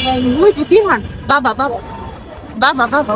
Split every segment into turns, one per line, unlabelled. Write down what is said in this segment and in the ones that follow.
我只喜欢爸爸爸爸爸爸爸爸。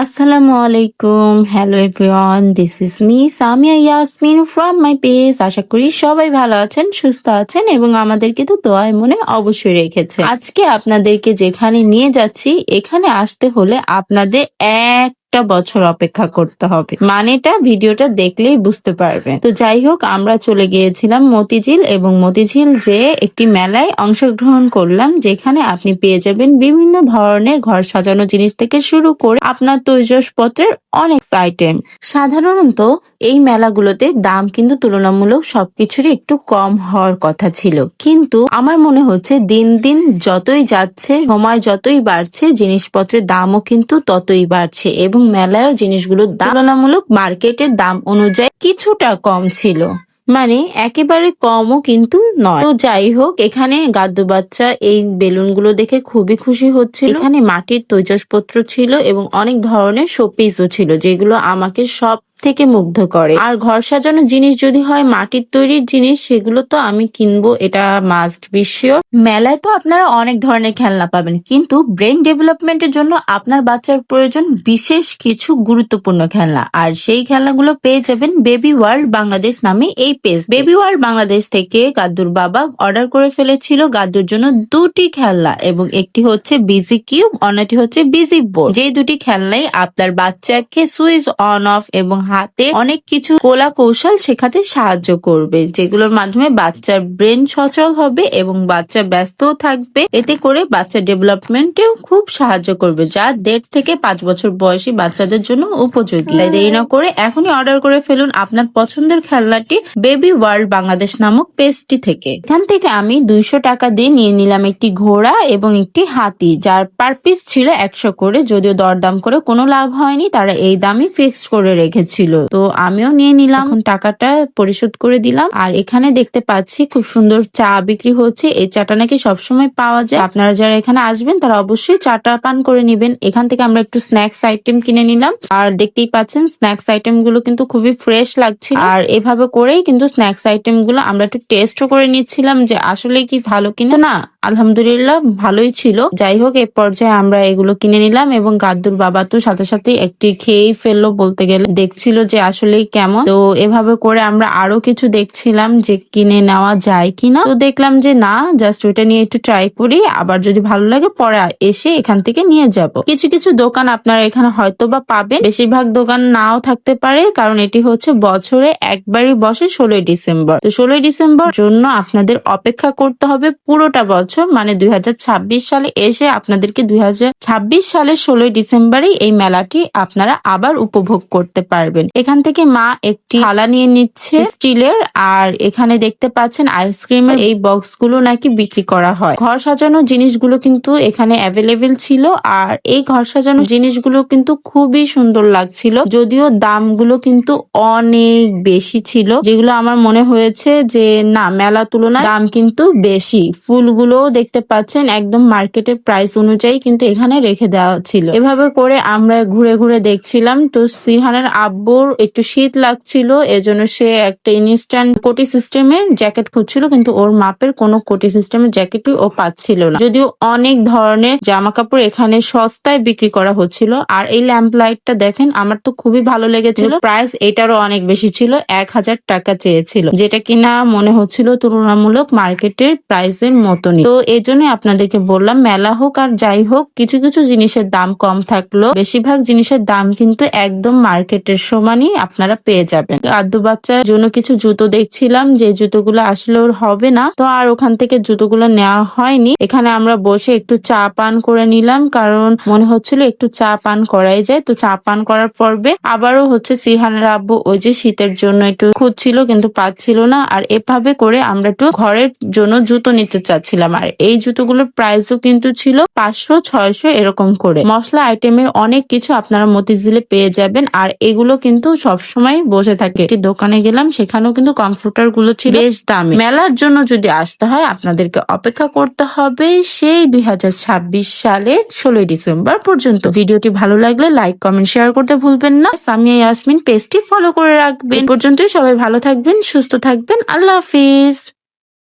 আসসালামু আলাইকুম, hello everyone, this is me Samia Yasmin from my page. আশা করি সবাই ভালো আছেন, সুস্থ আছেন এবং আমাদেরকে তো দোয়ায় মনে অবশ্যই রেখেছে। আজকে আপনাদেরকে যেখানে নিয়ে যাচ্ছি, এখানে আসতে হলে আপনাদের একটা বছর অপেক্ষা করতে হবে, মানেটা ভিডিওটা দেখলেই বুঝতে পারবেন। তো যাই হোক, আমরা চলে গিয়েছিলাম মতিঝিল এবং মতিঝিল যে একটি মেলায় অংশগ্রহণ করলাম, যেখানে আপনি পেয়ে যাবেন বিভিন্ন ধরনের ঘর সাজানো জিনিস থেকে শুরু করে আপনার তৈজসপত্রের অনেক আইটেম। সাধারণত এই মেলাগুলোতে দাম কিন্তু তুলনামূলক সবকিছুরই একটু কম হওয়ার কথা ছিল, কিন্তু আমার মনে হচ্ছে দিন দিন যতই যাচ্ছে, সময় যতই বাড়ছে, জিনিসপত্রের দামও কিন্তু ততই বাড়ছে এবং মেলায়ও জিনিসগুলোর দাম তুলনামূলক মার্কেটের দাম অনুযায়ী কিছুটা কম ছিল, মানে একেবারে কমও কিন্তু নয়। তো যাই হোক, এখানে গাদ্দু বাচ্চা এই বেলুনগুলো দেখে খুবই খুশি হচ্ছিল। এখানে মাটির তৈজসপত্র ছিল এবং অনেক ধরনের শোপিসও ছিল, যেগুলো আমাকে সব থেকে মুগ্ধ করে। আর ঘর সাজানোর জিনিস যদি হয় মাটির তৈরির জিনিস, সেগুলো তো আমি কিনবো, এটা মাস্ট বি শিওর। মেলায় তো আপনারা অনেক ধরনের খেলনা পাবেন, কিন্তু ব্রেন ডেভেলপমেন্টের জন্য আপনার বাচ্চার প্রয়োজন বিশেষ কিছু গুরুত্বপূর্ণ খেলনা, আর সেই খেলনাগুলো পেয়ে যাবেন বেবি ওয়ার্ল্ড বাংলাদেশ নামে এই পেজ। বেবি ওয়ার্ল্ড বাংলাদেশ থেকে গাদ্দুর বাবা অর্ডার করে ফেলেছিল গাদ্দুর জন্য দুটি খেলনা, এবং একটি হচ্ছে বিজি কিউব, অন্যটি হচ্ছে বিজি বোর্ড। যে দুটি খেলনাই আপনার বাচ্চাকে সুইচ অন অফ এবং হাতে অনেক কিছু কলা কৌশল শেখাতে সাহায্য করবে, যেগুলোর মাধ্যমে বাচ্চার ব্রেন সচল হবে এবং বাচ্চা ব্যস্তও থাকবে। এতে করে বাচ্চার ডেভেলপমেন্টেও খুব সাহায্য করবে, যা 1.5 থেকে 5 বছর বয়সী বাচ্চাদের জন্য উপযোগী। তাই দেরি না করে এখনই অর্ডার করে ফেলুন আপনার পছন্দের খেলনাটি বেবি ওয়ার্ল্ড বাংলাদেশ নামক পেজটি থেকে। এখান থেকে আমি 200 টাকা দিয়ে নিয়ে নিলাম একটি ঘোড়া এবং একটি হাতি, যার পার পিস ছিল 100 করে। যদিও দরদাম করে কোনো লাভ হয়নি, তারা এই দামই ফিক্সড করে রেখেছিল, তো আমিও নিয়ে নিলাম। এখন টাকাটা পরিশোধ করে দিলাম। আর এখানে দেখতে পাচ্ছি খুব সুন্দর চা বিক্রি হচ্ছে। এই চাটা নাকি সবসময় পাওয়া যায়। আপনারা যারা এখানে আসবেন তারা অবশ্যই চাটা পান করে নেবেন। এখান থেকে আমরা একটু স্ন্যাক্স আইটেম কিনে নিলাম, আর দেখতেই পাচ্ছেন স্ন্যাক্স আইটেম গুলো কিন্তু খুবই ফ্রেশ লাগছিল। আর এভাবে করেই কিন্তু স্ন্যাক্স আইটেম গুলো আমরা একটু টেস্টও করে নিচ্ছিলাম যে আসলে কি ভালো কিনা। না, আলহামদুলিল্লাহ ভালোই ছিল। যাই হোক, এই পর্যায়ে আমরা এগুলো কিনে নিলাম এবং গাদ্দুর বাবা তো সাথে সাথে একটি খেয়েই ফেললো বলতে গেলে, দেখছিল যে আসলে কেমন। তো এভাবে করে আমরা আরো কিছু দেখছিলাম যে কিনে নেওয়া যায় কিনা। তো দেখলাম যে না, জাস্ট ওইটা নিয়ে একটু ট্রাই করি, আবার যদি ভালো লাগে পরে এসে এখান থেকে নিয়ে যাব। কিছু কিছু দোকান আপনারা এখানে হয়তো বা পাবেন, বেশিরভাগ দোকান নাও থাকতে পারে, কারণ এটি হচ্ছে বছরে একবারই বসে 16ই ডিসেম্বর। তো 16ই ডিসেম্বর জন্য আপনাদের অপেক্ষা করতে হবে পুরোটা বছর, মানে 2026 সালে এসে আপনাদেরকে 2026 সালের 16ই ডিসেম্বরেই এই মেলাটি আপনারা আবার উপভোগ করতে পারবেন। এখান থেকে মা একটি থালা নিয়ে নিচ্ছে স্টিলের, আর এখানে দেখতে পাচ্ছেন আইসক্রিমের এই বক্স গুলো নাকি বিক্রি করা হয়। ঘর সাজানো জিনিসগুলো কিন্তু এখানে অ্যাভেলেবেল ছিল, আর এই ঘর সাজানো জিনিসগুলো কিন্তু খুবই সুন্দর লাগছিল, যদিও দামগুলো কিন্তু অনেক বেশি ছিল, যেগুলো আমার মনে হয়েছে যে না, মেলা তুলনায় দাম কিন্তু বেশি। ফুলগুলো দেখতে পাচ্ছেন একদম মার্কেটের প্রাইস অনুযায়ী কিন্তু এখানে রেখে দেওয়া ছিল। এভাবে করে আমরা ঘুরে ঘুরে দেখছিলাম। তো সিরহানের আব্বুর একটু শীত লাগছিল, এজন্য সে একটা ইনস্ট্যান্ট কোটি সিস্টেমের জ্যাকেট খুঁজছিল, কিন্তু ওর মাপের কোনো কোটি সিস্টেমের জ্যাকেটই ও পাচ্ছিল না। যদিও অনেক ধরনের জামা কাপড় এখানে সস্তায় বিক্রি করা হচ্ছিল। আর এই ল্যাম্প লাইটটা দেখেন, আমার তো খুবই ভালো লেগেছিল। প্রাইস এটারও অনেক বেশি ছিল, 1000 টাকা চেয়েছিল, যেটা কিনা মনে হচ্ছিল তুলনামূলক মার্কেটের প্রাইসের মতনই। তো এই জন্য আপনাদেরকে বললাম, মেলা হোক আর যাই হোক, কিছু কিছু জিনিসের দাম কম থাকলো, বেশিরভাগ জিনিসের দাম কিন্তু একদম মার্কেটের সমানই আপনারা পেয়ে যাবেন। আদ্দু বাচ্চার জন্য কিছু জুতো দেখছিলাম, যে জুতোগুলো আসলে ওর হবে না, তো আর ওখান থেকে জুতোগুলো নেওয়া হয়নি। এখানে আমরা বসে একটু চা পান করে নিলাম, কারণ মনে হচ্ছিল একটু চা পান করাই যায়। তো চা পান করার পর্বে আবারও হচ্ছে সিরহানের আব্বু ওই যে শীতের জন্য একটু খুঁজছিল কিন্তু পাচ্ছিল না, আর এভাবে করে আমরা একটু ঘরের জন্য জুতো নিতে চাচ্ছিলাম। আর এই জুতোগুলোর প্রাইসও কিন্তু ছিল 500-600 এরকম করে। মশলা আইটেমের অনেক কিছু আপনারা মতিঝিলে পেয়ে যাবেন, আর এগুলো কিন্তু সবসময় বসে থাকে। একটি দোকানে গেলাম, সেখানেও কিন্তু কম্পিউটার গুলো ছিল বেশ দামি। মেলার জন্য যদি আসতে হয় আপনাদেরকে অপেক্ষা করতে হবে সেই 2026 সালের 16 ডিসেম্বর পর্যন্ত। ভিডিওটি ভালো লাগলে লাইক, কমেন্ট, শেয়ার করতে ভুলবেন না। সামিয়া ইয়াসমিন পেজটি ফলো করে রাখবেন। এ পর্যন্তই, সবাই ভালো থাকবেন, সুস্থ থাকবেন। আল্লাহ হাফিজ।